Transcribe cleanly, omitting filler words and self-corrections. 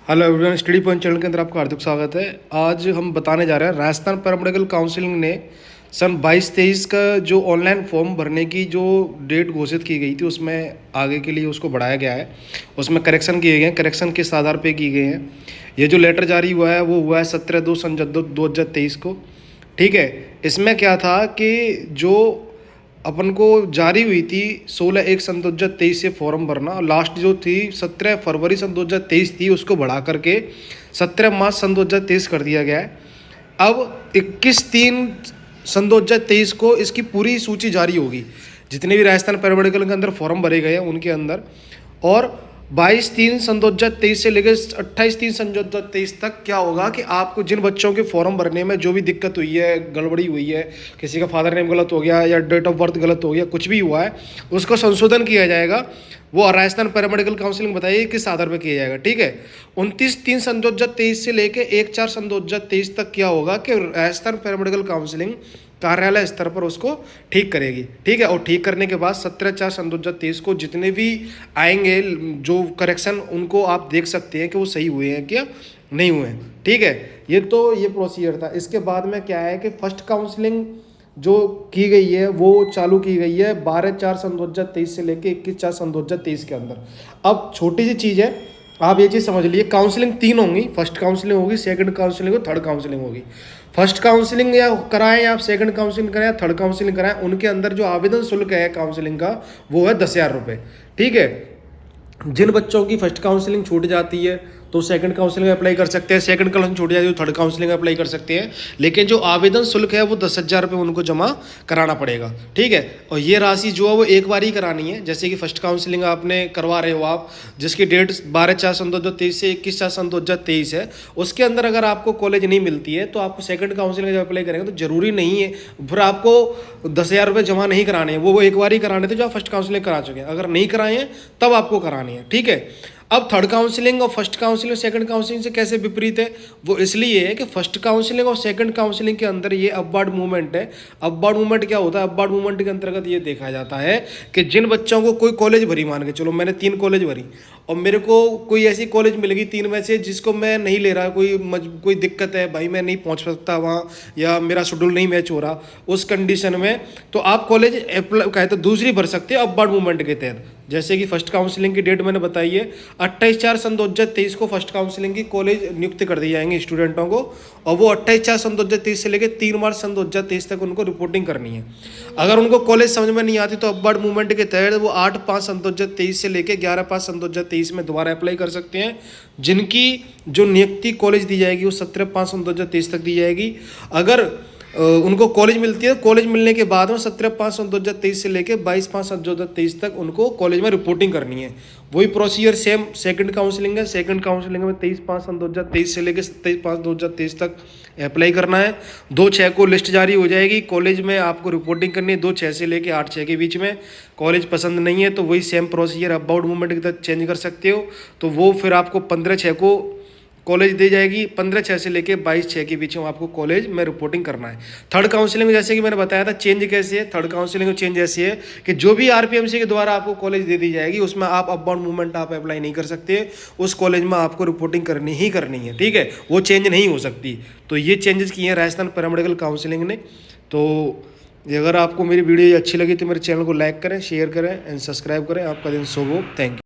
Hello everyone, study point channel के अंदर आपका हार्दिक स्वागत है। आज हम बताने जा रहे हैं राजस्थान पैरामेडिकल काउंसिलिंग ने सन 22-23 का जो ऑनलाइन फॉर्म भरने की जो डेट घोषित की गई थी, उसमें आगे के लिए उसको बढ़ाया गया है। उसमें करेक्शन किए गए हैं, करेक्शन किस आधार पे किए गए हैं। ये जो लेटर जारी हुआ है वो हुआ है 17/2/2023 को। ठीक है, इसमें क्या था कि जो अपन को जारी हुई थी 16/1/2023 से फॉर्म भरना, और लास्ट जो थी 17 फरवरी 2023 थी, उसको बढ़ा करके 17 मार्च 2023 कर दिया गया है। अब 21/3/2023 को इसकी पूरी सूची जारी होगी, जितने भी राजस्थान पैरामेडिकल के अंदर फॉर्म भरे गए हैं उनके अंदर। और 22/3/2023 से लेकर 28/3/2023 तक क्या होगा कि आपको जिन बच्चों के फॉर्म भरने में जो भी दिक्कत हुई है, गड़बड़ी हुई है, किसी का फादर नेम गलत हो गया या डेट ऑफ बर्थ गलत हो गया, कुछ भी हुआ है, उसको संशोधन किया जाएगा। वो राजस्थान पैरामेडिकल काउंसिलिंग बताइए किस आधार पर किया जाएगा। ठीक है, 29/3/2023 से लेकर 1/4/2023 तक क्या होगा कि राजस्थान पैरामेडिकल काउंसिलिंग कार्यालय स्तर पर उसको ठीक करेगी। ठीक है, और ठीक करने के बाद 17/4/2023 को जितने भी आएंगे जो करेक्शन, उनको आप देख सकते हैं कि वो सही हुए हैं क्या नहीं हुए हैं। ठीक है, ये प्रोसीजर था। इसके बाद में क्या है कि फर्स्ट काउंसलिंग जो की गई है वो चालू की गई है 12/4/2023 से लेकर 21/4/2023 के अंदर। अब छोटी सी चीज़ है, आप ये चीज़ समझ लीजिए, काउंसलिंग 3 होंगी। फर्स्ट काउंसलिंग होगी, सेकंड काउंसलिंग होगी, थर्ड काउंसलिंग होगी। फर्स्ट काउंसलिंग या कराएं या आप सेकंड काउंसलिंग कराएं या थर्ड काउंसलिंग कराएं, उनके अंदर जो आवेदन शुल्क है काउंसलिंग का वो है 10,000 रुपये। ठीक है, जिन बच्चों की फर्स्ट काउंसलिंग छूट जाती है तो सेकंड काउंसलिंग अप्लाई कर सकते हैं, सेकंड काउंसलिंग छूट जाती है तो थर्ड काउंसलिंग अप्लाई कर सकते हैं। लेकिन जो आवेदन शुल्क है वो 10,000 रुपये उनको जमा कराना पड़ेगा। ठीक है, और ये राशि जो है वो एक बार ही करानी है। जैसे कि फर्स्ट काउंसलिंग आपने करवा रहे हो आप, जिसकी डेट 12/4/2023 से 21/4/2023 है, उसके अंदर अगर आपको कॉलेज नहीं मिलती है तो आपको सेकंड काउंसलिंग जब अप्लाई करेंगे तो जरूरी नहीं है फिर आपको 10,000 रुपये जमा नहीं कराने हैं। वो एक बार ही कराने थे जो आप फर्स्ट काउंसलिंग करा चुके हैं। अगर नहीं कराए हैं तब आपको करानी है। ठीक है, अब थर्ड काउंसलिंग और फर्स्ट काउंसलिंग सेकंड काउंसलिंग से कैसे विपरीत है, वो इसलिए है कि फर्स्ट काउंसलिंग और सेकंड काउंसलिंग के अंदर ये अपवार्ड मूवमेंट है। अपवार्ड मूवमेंट क्या होता है? अपवार्ड मूवमेंट के अंतर्गत ये देखा जाता है कि जिन बच्चों को कोई कॉलेज भरी, मान के चलो मैंने 3 कॉलेज भरी और मेरे को कोई ऐसी कॉलेज मिल गई 3 में से जिसको मैं नहीं ले रहा, कोई दिक्कत है भाई, मैं नहीं पहुंच सकता वहाँ या मेरा शेड्यूल नहीं मैच हो रहा, उस कंडीशन में तो आप कॉलेज कहते दूसरी भर सकते हो अपवार्ड मूवमेंट के तहत। जैसे कि फर्स्ट काउंसलिंग की डेट मैंने बताई है 28/4/2023 को फर्स्ट काउंसलिंग की कॉलेज नियुक्त कर दिए जाएंगे स्टूडेंटों को, और वो 28/4/2023 से लेकर 3 मार्च 2023 तक उनको रिपोर्टिंग करनी है। अगर उनको कॉलेज समझ में नहीं आती तो अपवर्ड मूवमेंट के तहत वो 8/5/2023 से लेकर 11/5/2023 में दोबारा अप्लाई कर सकते हैं। जिनकी जो नियुक्ति कॉलेज दी जाएगी वो 17/5/2023 तक दी जाएगी। अगर उनको कॉलेज मिलती है, कॉलेज मिलने के बाद में 17/5/2023 से लेकर 22/5/2023 तक उनको कॉलेज में रिपोर्टिंग करनी है। वही प्रोसीजर सेम सेकंड काउंसलिंग है। सेकंड काउंसलिंग में 23/5/2023 से लेकर 27/5/2023 तक अप्लाई करना है। 2/6 को लिस्ट जारी हो जाएगी, कॉलेज में आपको रिपोर्टिंग करनी है 2/6 से लेकर 8/6 के बीच में। कॉलेज पसंद नहीं है तो वही सेम प्रोसीजर अबाउट मूवमेंट के तहत चेंज कर सकते हो, तो वो फिर आपको 15/6 को कॉलेज दी जाएगी। 15/6 से लेके 22/6 के बीच में आपको कॉलेज में रिपोर्टिंग करना है। थर्ड काउंसलिंग में जैसे कि मैंने बताया था चेंज कैसे है, थर्ड काउंसलिंग में चेंज ऐसी है कि जो भी आरपीएमसी के द्वारा आपको कॉलेज दे दी जाएगी उसमें आप अपबाउंड मूवमेंट आप अप्लाई नहीं कर सकते, उस कॉलेज में आपको रिपोर्टिंग करनी ही करनी है। ठीक है, वो चेंज नहीं हो सकती। तो ये चेंजेस किए हैं राजस्थान पैरामेडिकल काउंसिलिंग ने। तो अगर आपको मेरी वीडियो अच्छी लगी तो मेरे चैनल को लाइक करें, शेयर करें एंड सब्सक्राइब करें। आपका दिन शुभ हो। Thank you.